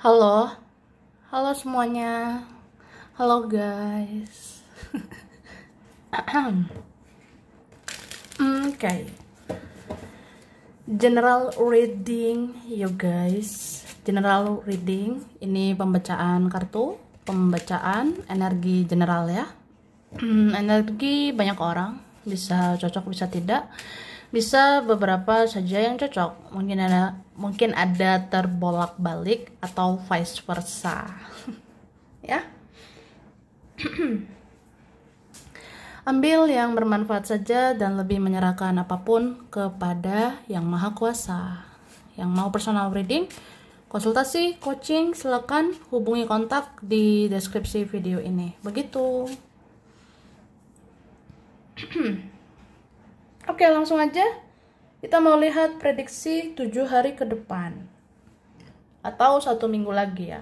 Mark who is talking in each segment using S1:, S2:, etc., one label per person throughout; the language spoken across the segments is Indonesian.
S1: Halo, halo semuanya. Halo guys. Oke. General reading, you guys. General reading. Ini pembacaan kartu, pembacaan energi general ya. Energi banyak orang, bisa cocok, bisa tidak. Bisa beberapa saja yang cocok. Mungkin ada terbolak-balik atau vice versa. Ya. Ambil yang bermanfaat saja dan lebih menyerahkan apapun kepada Yang Maha Kuasa. Yang mau personal reading, konsultasi, coaching, silakan hubungi kontak di deskripsi video ini. Begitu. Oke, langsung aja. Kita mau lihat prediksi 7 hari ke depan. Atau 1 minggu lagi ya.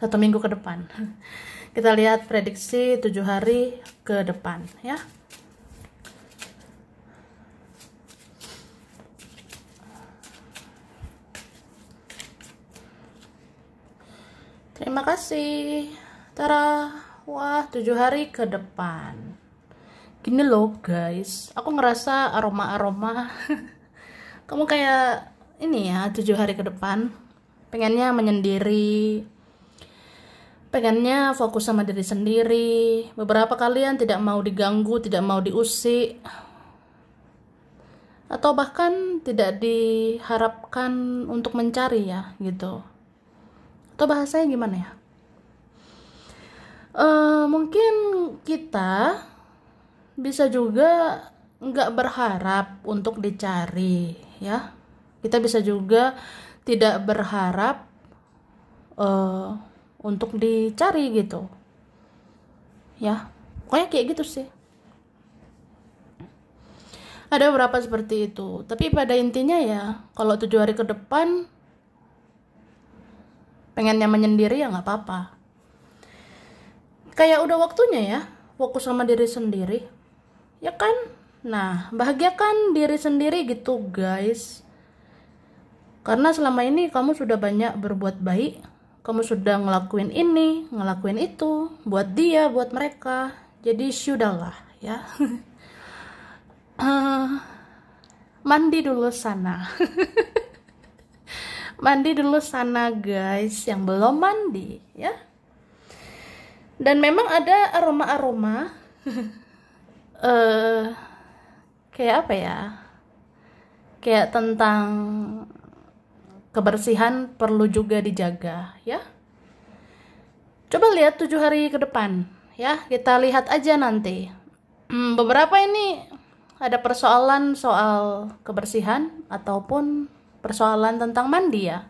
S1: 1 minggu ke depan. Kita lihat prediksi 7 hari ke depan ya. Terima kasih. Tara. Wah, 7 hari ke depan. Gini loh guys, aku ngerasa aroma-aroma. Kamu kayak ini ya, 7 hari ke depan pengennya menyendiri, pengennya fokus sama diri sendiri. Beberapa kalian tidak mau diganggu, tidak mau diusik, atau bahkan tidak diharapkan untuk mencari ya gitu. Atau bahasanya gimana ya, mungkin kita bisa juga nggak berharap untuk dicari ya. Kita bisa juga tidak berharap untuk dicari gitu ya. Pokoknya kayak gitu sih. Ada beberapa seperti itu. Tapi pada intinya ya, kalau 7 hari ke depan pengennya menyendiri ya nggak apa-apa. Kayak udah waktunya ya fokus sama diri sendiri. Ya kan? Nah, bahagiakan diri sendiri gitu guys. Karena selama ini kamu sudah banyak berbuat baik. Kamu sudah ngelakuin ini, ngelakuin itu. Buat dia, buat mereka. Jadi sudahlah ya. Mandi dulu sana. Mandi dulu sana guys, yang belum mandi ya. Dan memang ada aroma-aroma kayak apa ya, kayak tentang kebersihan perlu juga dijaga ya. Coba lihat 7 hari ke depan ya, kita lihat aja nanti. Beberapa ini ada persoalan soal kebersihan ataupun persoalan tentang mandi ya.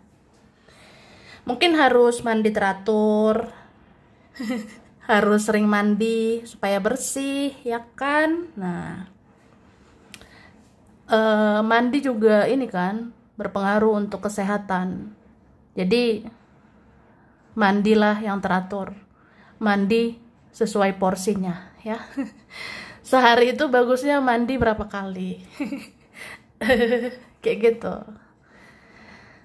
S1: Mungkin harus mandi teratur. Harus sering mandi supaya bersih ya kan. Nah, mandi juga ini kan berpengaruh untuk kesehatan. Jadi mandilah yang teratur, mandi sesuai porsinya ya. Sehari itu bagusnya mandi berapa kali. Kayak gitu.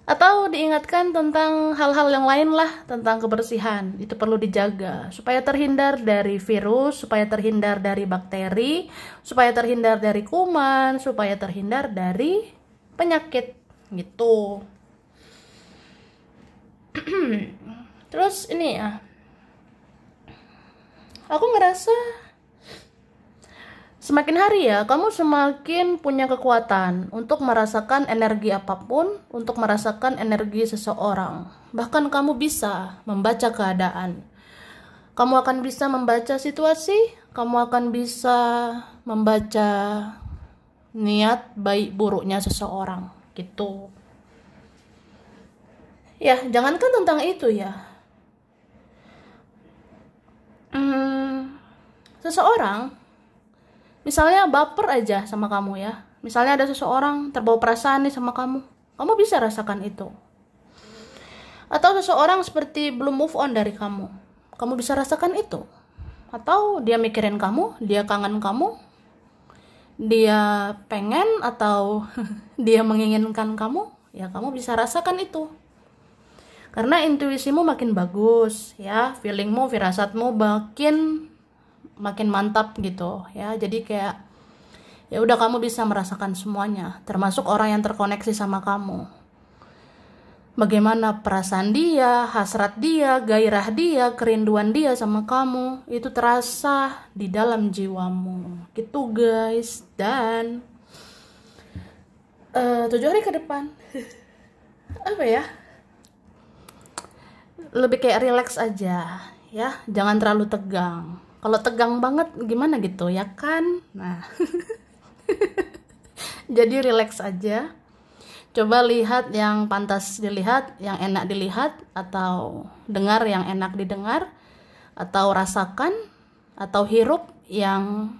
S1: Atau diingatkan tentang hal-hal yang lain lah, tentang kebersihan. Itu perlu dijaga supaya terhindar dari virus, supaya terhindar dari bakteri, supaya terhindar dari kuman, supaya terhindar dari penyakit gitu. Terus ini ya, aku ngerasa semakin hari ya, kamu semakin punya kekuatan untuk merasakan energi apapun, untuk merasakan energi seseorang. Bahkan kamu bisa membaca keadaan. Kamu akan bisa membaca situasi, kamu akan bisa membaca niat baik buruknya seseorang, gitu. Ya, jangankan tentang itu ya. Seseorang misalnya baper aja sama kamu ya. Misalnya ada seseorang terbawa perasaan nih sama kamu. Kamu bisa rasakan itu. Atau seseorang seperti belum move on dari kamu. Kamu bisa rasakan itu. Atau dia mikirin kamu, dia kangen kamu. Dia pengen atau dia menginginkan kamu. Ya kamu bisa rasakan itu. Karena intuisimu makin bagus ya, feelingmu, firasatmu makin mantap gitu ya. Jadi kayak ya udah, kamu bisa merasakan semuanya, termasuk orang yang terkoneksi sama kamu. Bagaimana perasaan dia, hasrat dia, gairah dia, kerinduan dia sama kamu, itu terasa di dalam jiwamu gitu guys. Dan 7 hari ke depan apa ya, lebih kayak relax aja ya, jangan terlalu tegang. Kalau tegang banget gimana gitu ya kan. Nah jadi relax aja, coba lihat yang pantas dilihat, yang enak dilihat, atau dengar yang enak didengar, atau rasakan atau hirup yang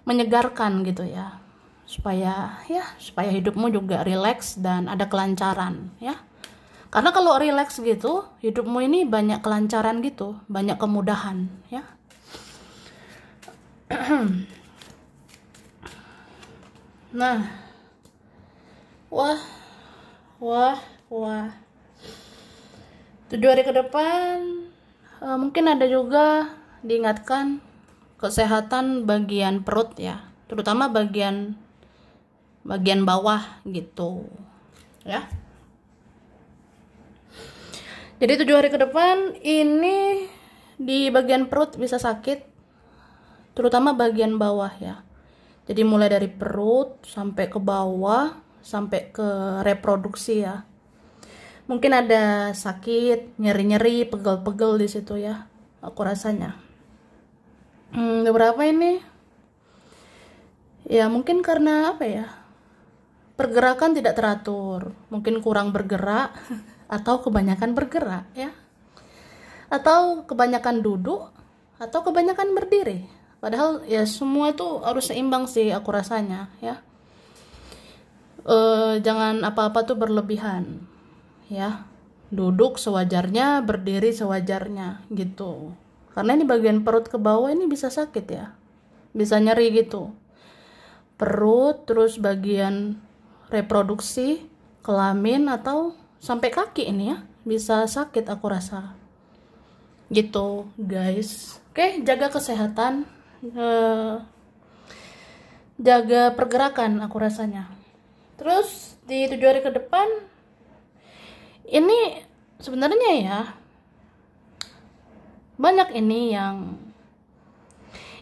S1: menyegarkan gitu ya, supaya hidupmu juga rileks dan ada kelancaran ya. Karena kalau rileks gitu, hidupmu ini banyak kelancaran gitu, banyak kemudahan ya. Nah, wah 7 hari ke depan mungkin ada juga diingatkan kesehatan bagian perut ya, terutama bagian bawah gitu ya. Jadi 7 hari ke depan ini di bagian perut bisa sakit, terutama bagian bawah ya. Jadi mulai dari perut sampai ke bawah, sampai ke reproduksi ya. Mungkin ada sakit, nyeri-nyeri, pegel-pegel di situ ya, aku rasanya. Beberapa ini ya mungkin karena apa ya, pergerakan tidak teratur, mungkin kurang bergerak atau kebanyakan bergerak ya, atau kebanyakan duduk atau kebanyakan berdiri. Padahal ya semua itu harus seimbang sih aku rasanya ya. Jangan apa-apa tuh berlebihan ya, duduk sewajarnya, berdiri sewajarnya gitu. Karena ini bagian perut ke bawah ini bisa sakit ya, bisa nyeri gitu, perut, terus bagian reproduksi, kelamin, atau sampai kaki ini ya, bisa sakit aku rasa gitu guys. Oke, jaga kesehatan, jaga pergerakan aku rasanya. Terus di 7 hari ke depan ini sebenarnya ya banyak ini yang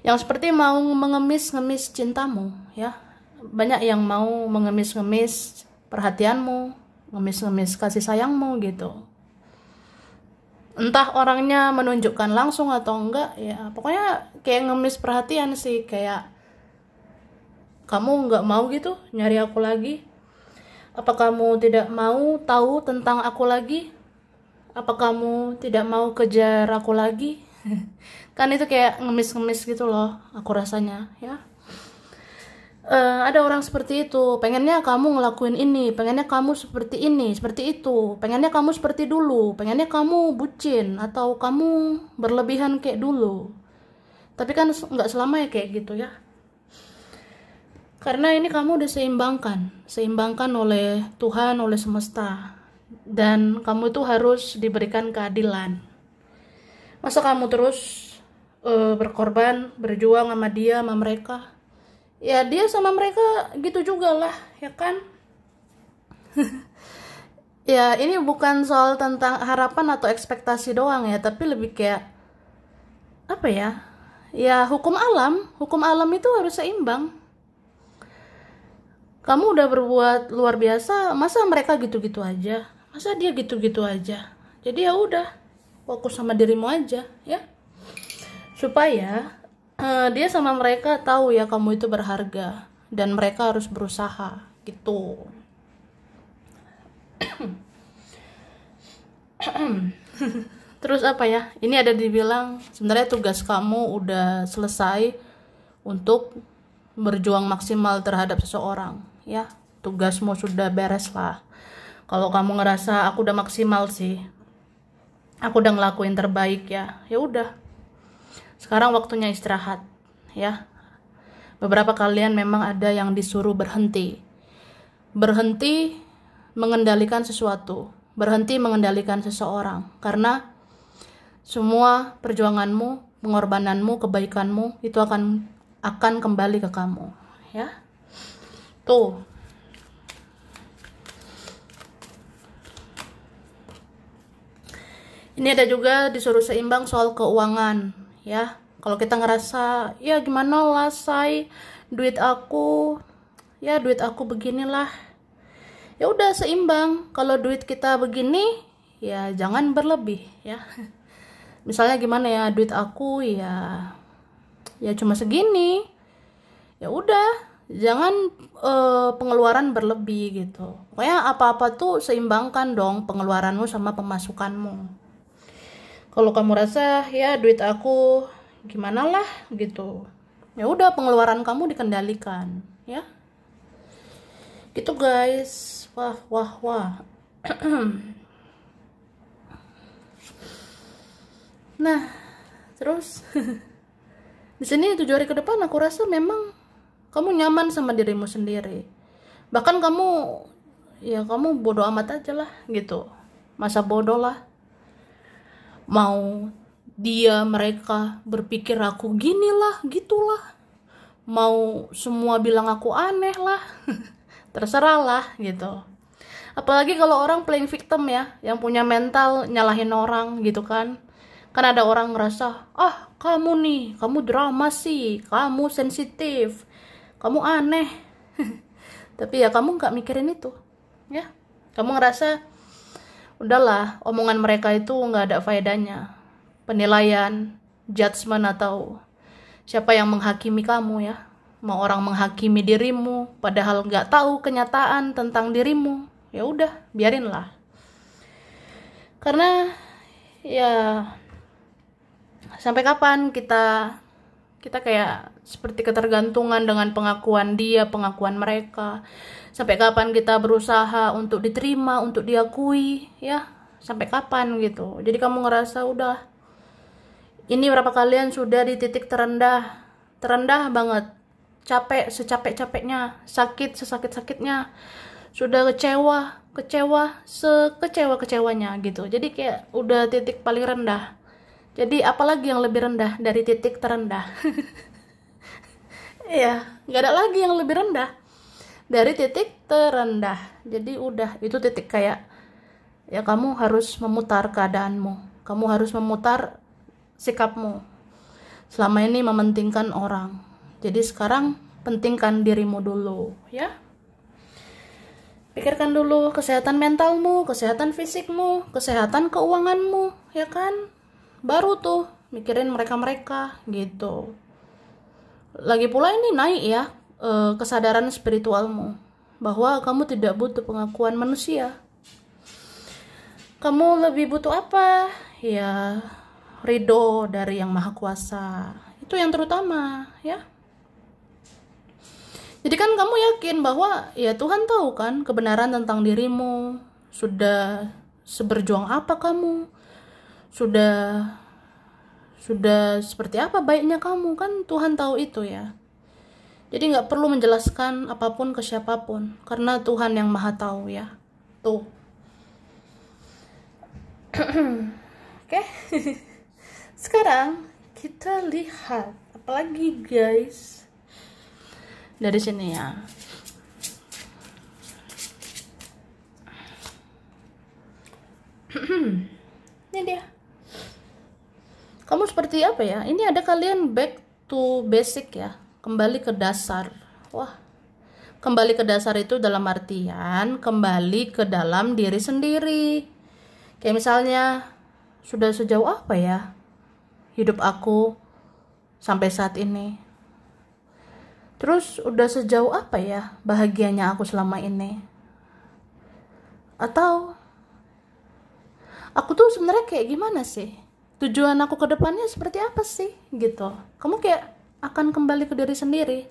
S1: seperti mau mengemis-ngemis cintamu ya. Banyak yang mau mengemis-ngemis perhatianmu, ngemis-ngemis kasih sayangmu gitu. Entah orangnya menunjukkan langsung atau enggak ya, pokoknya kayak ngemis perhatian sih, kayak kamu nggak mau gitu nyari aku lagi. Apa kamu tidak mau tahu tentang aku lagi? Apa kamu tidak mau kejar aku lagi? Kan itu kayak ngemis-ngemis gitu loh aku rasanya ya. Ada orang seperti itu, pengennya kamu ngelakuin ini, pengennya kamu seperti ini, seperti itu, pengennya kamu seperti dulu, pengennya kamu bucin atau kamu berlebihan kayak dulu. Tapi kan nggak selamanya kayak gitu ya. Karena ini kamu udah seimbangkan oleh Tuhan, oleh semesta, dan kamu itu harus diberikan keadilan. Masa kamu terus berkorban, berjuang sama dia, sama mereka? Ya dia sama mereka gitu juga lah, ya kan? Ya ini bukan soal tentang harapan atau ekspektasi doang ya, tapi lebih kayak apa ya? Ya hukum alam itu harus seimbang. Kamu udah berbuat luar biasa, masa mereka gitu-gitu aja? Masa dia gitu-gitu aja? Jadi ya udah, fokus sama dirimu aja ya. Supaya dia sama mereka tahu ya kamu itu berharga dan mereka harus berusaha gitu. Terus apa ya, ini ada dibilang sebenarnya tugas kamu udah selesai untuk berjuang maksimal terhadap seseorang ya. Tugasmu sudah beres lah. Kalau kamu ngerasa aku udah maksimal sih, aku udah ngelakuin terbaik ya, ya udah, sekarang waktunya istirahat ya. Beberapa kalian memang ada yang disuruh berhenti mengendalikan sesuatu berhenti mengendalikan seseorang, karena semua perjuanganmu, pengorbananmu, kebaikanmu itu akan kembali ke kamu, ya. Tuh. Ini ada juga disuruh seimbang soal keuangan, ya. Kalau kita ngerasa, ya gimana lah duit aku beginilah. Ya udah seimbang. Kalau duit kita begini, ya jangan berlebih, ya. Misalnya gimana ya, duit aku ya cuma segini. Ya udah, jangan pengeluaran berlebih gitu. Pokoknya apa-apa tuh seimbangkan dong pengeluaranmu sama pemasukanmu. Kalau kamu rasa ya duit aku gimana lah gitu, ya udah pengeluaran kamu dikendalikan, ya. Gitu guys. Wah. Nah, terus di sini 7 hari ke depan aku rasa memang kamu nyaman sama dirimu sendiri. Bahkan kamu bodoh amat aja lah gitu. Masa bodoh lah. Mau mereka berpikir aku gini lah, gitulah. Mau semua bilang aku aneh lah. Terserah lah gitu. Apalagi kalau orang playing victim ya, yang punya mental nyalahin orang gitu kan. Kan ada orang ngerasa, kamu nih, kamu drama sih, kamu sensitif, kamu aneh. Tapi ya kamu gak mikirin itu, ya. Kamu ngerasa, udahlah, omongan mereka itu gak ada faedahnya. Penilaian, judgement atau siapa yang menghakimi kamu, ya. Mau orang menghakimi dirimu, padahal gak tahu kenyataan tentang dirimu, ya udah, biarinlah. Karena ya sampai kapan kita kayak seperti ketergantungan dengan pengakuan dia, pengakuan mereka. Sampai kapan kita berusaha untuk diterima, untuk diakui, ya. Sampai kapan gitu. Jadi kamu ngerasa udah, ini berapa kalian sudah di titik terendah banget, capek secapek-capeknya, sakit sesakit-sakitnya, sudah kecewa sekecewa-kecewanya gitu. Jadi kayak udah titik paling rendah. Jadi apalagi yang lebih rendah dari titik terendah? Iya, nggak ada lagi yang lebih rendah dari titik terendah. Jadi udah, itu titik kayak, ya kamu harus memutar keadaanmu, kamu harus memutar sikapmu. Selama ini mementingkan orang, jadi sekarang pentingkan dirimu dulu, ya. Pikirkan dulu kesehatan mentalmu, kesehatan fisikmu, kesehatan keuanganmu, ya kan? Baru tuh mikirin mereka gitu. Lagi pula ini naik ya kesadaran spiritualmu, bahwa kamu tidak butuh pengakuan manusia. Kamu lebih butuh apa? Ya ridho dari Yang Maha Kuasa. Itu yang terutama, ya. Jadi kan kamu yakin bahwa ya Tuhan tahu kan kebenaran tentang dirimu. Sudah seberjuang apa kamu, sudah seperti apa baiknya kamu, kan Tuhan tahu itu, ya. Jadi nggak perlu menjelaskan apapun ke siapapun, karena Tuhan yang Maha tahu, ya. Tuh. Oke. Sekarang kita lihat apalagi guys dari sini, ya. Ini dia. Kamu seperti apa ya? Ini ada kalian back to basic, ya. Kembali ke dasar. Wah. Kembali ke dasar itu dalam artian kembali ke dalam diri sendiri. Kayak misalnya, sudah sejauh apa ya hidup aku sampai saat ini? Terus udah sejauh apa ya bahagianya aku selama ini? Atau aku tuh sebenarnya kayak gimana sih? Tujuan aku ke depannya seperti apa sih? Gitu. Kamu kayak akan kembali ke diri sendiri.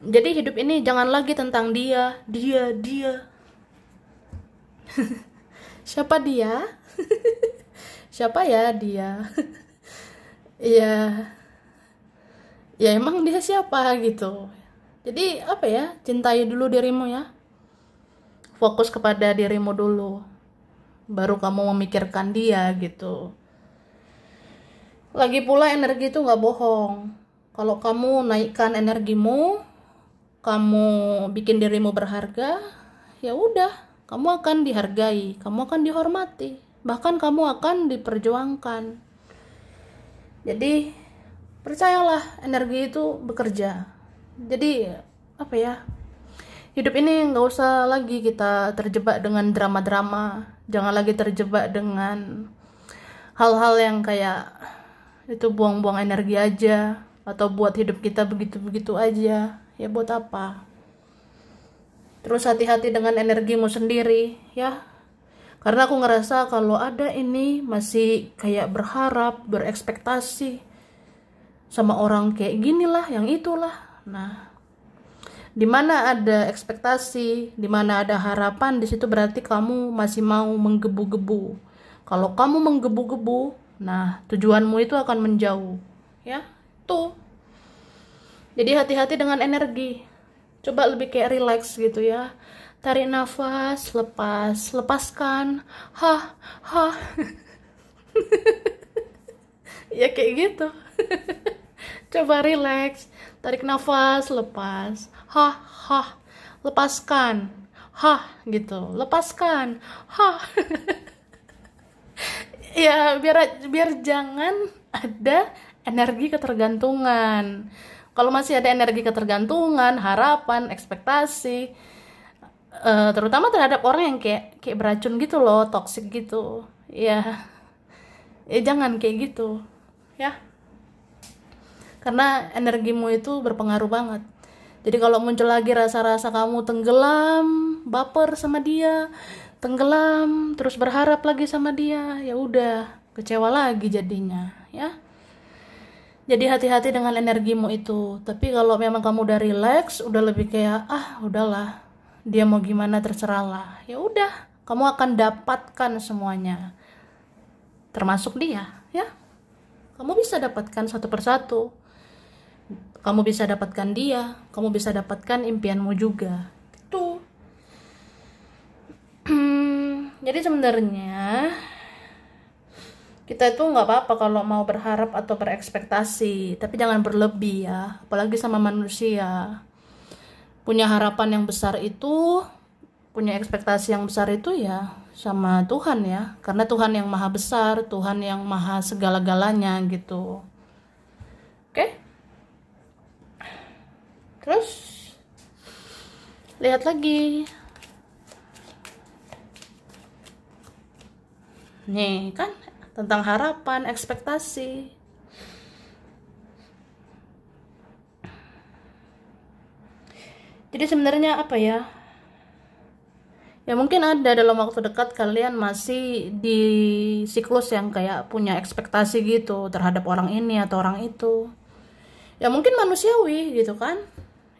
S1: Jadi hidup ini jangan lagi tentang dia. Siapa dia? Siapa ya dia? Ya emang dia siapa gitu. Jadi apa ya? Cintai dulu dirimu, ya. fokus kepada dirimu dulu, baru kamu memikirkan dia gitu. Lagi pula energi itu nggak bohong. Kalau kamu naikkan energimu, kamu bikin dirimu berharga, ya udah, kamu akan dihargai, kamu akan dihormati, bahkan kamu akan diperjuangkan. Jadi percayalah, energi itu bekerja. Jadi apa ya, hidup ini nggak usah lagi kita terjebak dengan drama-drama. Jangan lagi terjebak dengan hal-hal yang kayak itu buang-buang energi aja, atau buat hidup kita begitu-begitu aja. Ya buat apa? Terus hati-hati dengan energimu sendiri ya. Karena aku ngerasa kalau ada ini masih kayak berharap, berekspektasi sama orang kayak ginilah, yang itulah. Nah, dimana ada ekspektasi, dimana ada harapan, di situ berarti kamu masih mau menggebu-gebu. Kalau kamu menggebu-gebu, nah tujuanmu itu akan menjauh, ya. Tuh. Jadi hati-hati dengan energi. Coba lebih kayak relax gitu ya. Tarik nafas, lepas, lepaskan. Hah, hah. Ya kayak gitu. Coba relax, tarik nafas, lepas. Hah, hah. Lepaskan. Hah, gitu. Lepaskan. Hah. Ya biar jangan ada energi ketergantungan. Kalau masih ada energi ketergantungan, harapan, ekspektasi, terutama terhadap orang yang kayak beracun gitu loh, toksik gitu, ya jangan kayak gitu ya, karena energimu itu berpengaruh banget. Jadi kalau muncul lagi rasa-rasa kamu tenggelam, baper sama dia, tenggelam, terus berharap lagi sama dia, ya udah, kecewa lagi jadinya, ya. Jadi hati-hati dengan energimu itu. Tapi kalau memang kamu udah relax, udah lebih kayak, udahlah, dia mau gimana terserahlah. Ya udah, kamu akan dapatkan semuanya. Termasuk dia, ya. Kamu bisa dapatkan satu persatu. Kamu bisa dapatkan dia, kamu bisa dapatkan impianmu juga. Itu. Jadi sebenarnya kita itu nggak apa-apa kalau mau berharap atau berekspektasi, tapi jangan berlebih ya, apalagi sama manusia. Punya harapan yang besar itu, punya ekspektasi yang besar itu ya sama Tuhan ya, karena Tuhan yang maha besar, Tuhan yang maha segala-galanya gitu. Oke? Terus lihat lagi. Nih kan tentang harapan, ekspektasi. Jadi sebenarnya apa ya? Ya mungkin ada dalam waktu dekat kalian masih di siklus yang kayak punya ekspektasi gitu terhadap orang ini atau orang itu. Ya mungkin manusiawi gitu kan?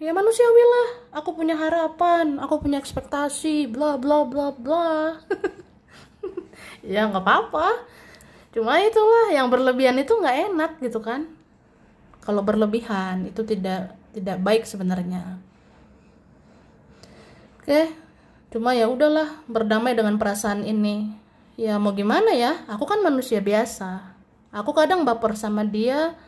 S1: Ya manusiawi lah. Aku punya harapan, aku punya ekspektasi, bla bla bla bla. Ya nggak apa-apa. Cuma itulah, yang berlebihan itu nggak enak gitu kan. Kalau berlebihan itu tidak baik sebenarnya. Oke, cuma ya udahlah, berdamai dengan perasaan ini. Ya mau gimana ya, aku kan manusia biasa. Aku kadang baper sama dia,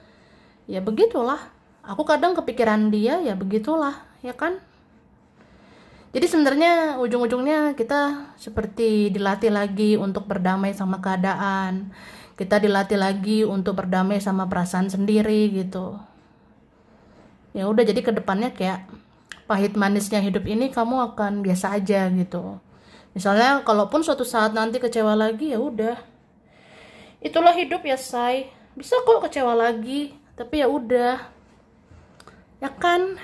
S1: ya begitulah. Aku kadang kepikiran dia, ya begitulah, ya kan. Jadi sebenarnya ujung-ujungnya kita seperti dilatih lagi untuk berdamai sama keadaan. Kita dilatih lagi untuk berdamai sama perasaan sendiri gitu. Ya udah, jadi kedepannya kayak pahit manisnya hidup ini kamu akan biasa aja gitu. Misalnya kalaupun suatu saat nanti kecewa lagi, ya udah. Itulah hidup ya, say. Bisa kok kecewa lagi, tapi ya udah. Ya kan?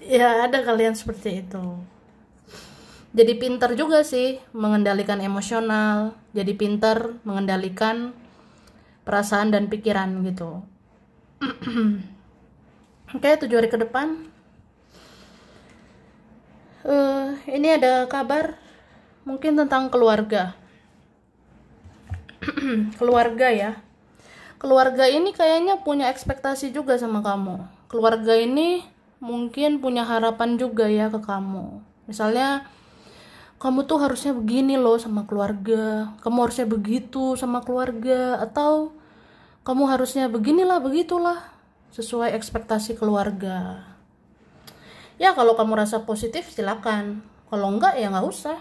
S1: Ya ada kalian seperti itu. Jadi pintar juga sih mengendalikan emosional, jadi pintar mengendalikan perasaan dan pikiran gitu. Oke, 7 hari ke depan. Ini ada kabar mungkin tentang keluarga. Keluarga ya. Keluarga ini kayaknya punya ekspektasi juga sama kamu. Keluarga ini mungkin punya harapan juga ya ke kamu. Misalnya kamu tuh harusnya begini loh sama keluarga, kamu harusnya begitu sama keluarga, atau kamu harusnya beginilah begitulah sesuai ekspektasi keluarga. Ya kalau kamu rasa positif silakan, kalau enggak ya nggak usah.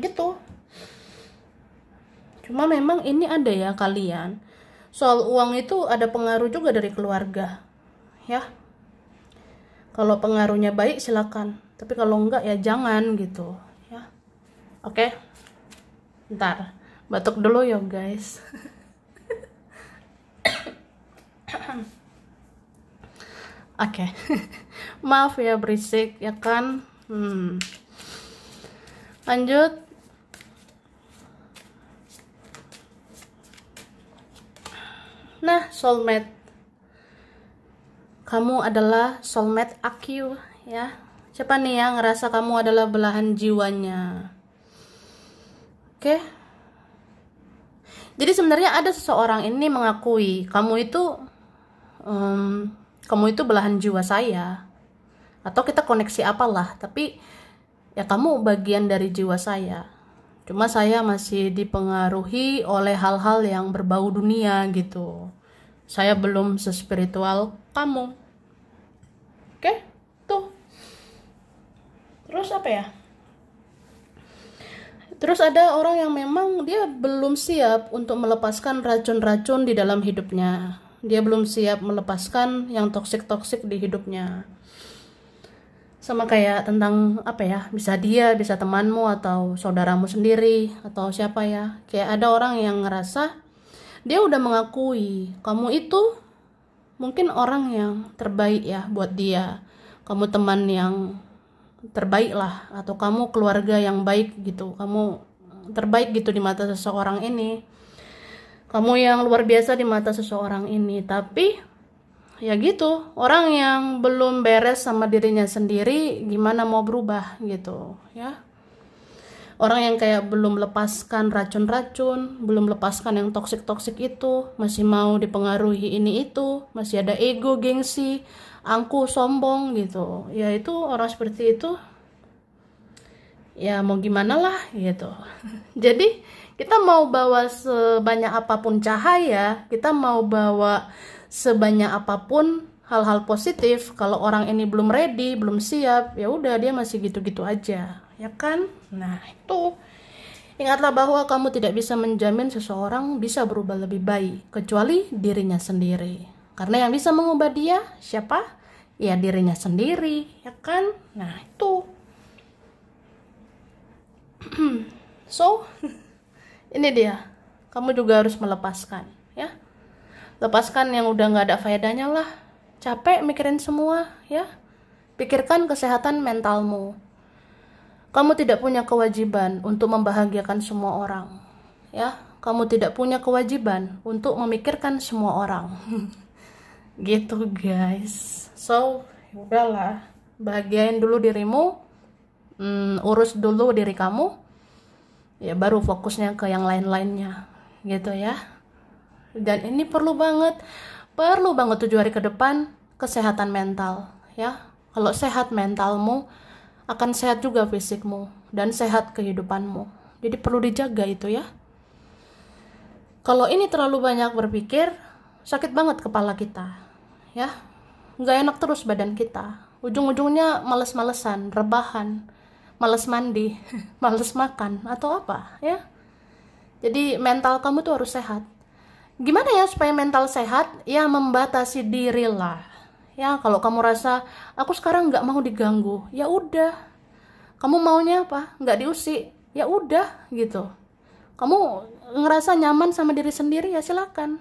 S1: Gitu. Cuma memang ini ada ya kalian, soal uang itu ada pengaruh juga dari keluarga ya. Kalau pengaruhnya baik silakan, tapi kalau enggak ya jangan gitu ya. Oke, bentar batuk dulu ya guys. Oke. Maaf ya berisik ya kan. Lanjut. Nah, soulmate. Kamu adalah soulmate aku ya. Siapa nih yang ngerasa kamu adalah belahan jiwanya? Oke. Jadi sebenarnya ada seseorang ini mengakui kamu itu belahan jiwa saya, atau kita koneksi apalah, tapi ya kamu bagian dari jiwa saya. Cuma saya masih dipengaruhi oleh hal-hal yang berbau dunia gitu. Saya belum sespiritual kamu. Oke, tuh. Terus apa ya? Terus ada orang yang memang dia belum siap untuk melepaskan racun-racun di dalam hidupnya. Dia belum siap melepaskan yang toksik-toksik di hidupnya. Sama kayak tentang apa ya, bisa dia, bisa temanmu atau saudaramu sendiri atau siapa ya. Kayak ada orang yang ngerasa dia udah mengakui kamu itu mungkin orang yang terbaik ya buat dia. Kamu teman yang terbaik lah, atau kamu keluarga yang baik gitu. Kamu terbaik gitu di mata seseorang ini. Kamu yang luar biasa di mata seseorang ini. Tapi ya gitu, orang yang belum beres sama dirinya sendiri gimana mau berubah gitu ya. Orang yang kayak belum lepaskan racun-racun, belum lepaskan yang toksik-toksik itu, masih mau dipengaruhi ini itu, masih ada ego, gengsi, angku, sombong gitu. Ya itu orang seperti itu ya mau gimana lah gitu. Jadi kita mau bawa sebanyak apapun cahaya, kita mau bawa sebanyak apapun hal-hal positif, kalau orang ini belum ready, belum siap, ya udah dia masih gitu-gitu aja, ya kan? Nah, itu ingatlah bahwa kamu tidak bisa menjamin seseorang bisa berubah lebih baik kecuali dirinya sendiri. Karena yang bisa mengubah dia siapa? Ya dirinya sendiri, ya kan? Nah, itu. So, ini dia. Kamu juga harus melepaskan, ya. Lepaskan yang udah gak ada faedahnya lah. Capek mikirin semua ya. Pikirkan kesehatan mentalmu. Kamu tidak punya kewajiban untuk membahagiakan semua orang ya. Kamu tidak punya kewajiban untuk memikirkan semua orang. Gitu guys. So udahlah, bahagiain dulu dirimu, urus dulu diri kamu, ya baru fokusnya ke yang lain-lainnya gitu ya. Dan ini perlu banget 7 hari ke depan kesehatan mental ya. Kalau sehat mentalmu, akan sehat juga fisikmu dan sehat kehidupanmu. Jadi perlu dijaga itu ya. Kalau ini terlalu banyak berpikir, sakit banget kepala kita ya. Nggak enak terus badan kita. Ujung-ujungnya males-malesan, rebahan, males mandi, males makan atau apa ya. Jadi mental kamu tuh harus sehat. Gimana ya supaya mental sehat? Ya membatasi diri lah. Ya kalau kamu rasa aku sekarang nggak mau diganggu, ya udah. Kamu maunya apa? Nggak diusik, ya udah gitu. Kamu ngerasa nyaman sama diri sendiri ya silakan.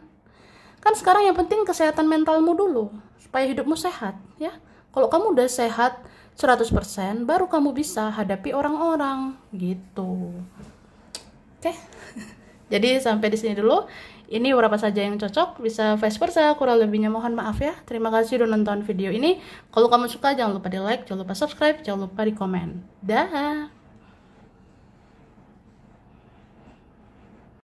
S1: Kan sekarang yang penting kesehatan mentalmu dulu supaya hidupmu sehat ya. Kalau kamu udah sehat 100%, baru kamu bisa hadapi orang-orang gitu. Oke. Jadi sampai di sini dulu. Ini beberapa saja yang cocok, bisa vice versa, kurang lebihnya mohon maaf ya. Terima kasih udah nonton video ini. Kalau kamu suka jangan lupa di like, jangan lupa subscribe, jangan lupa di komen. Dah.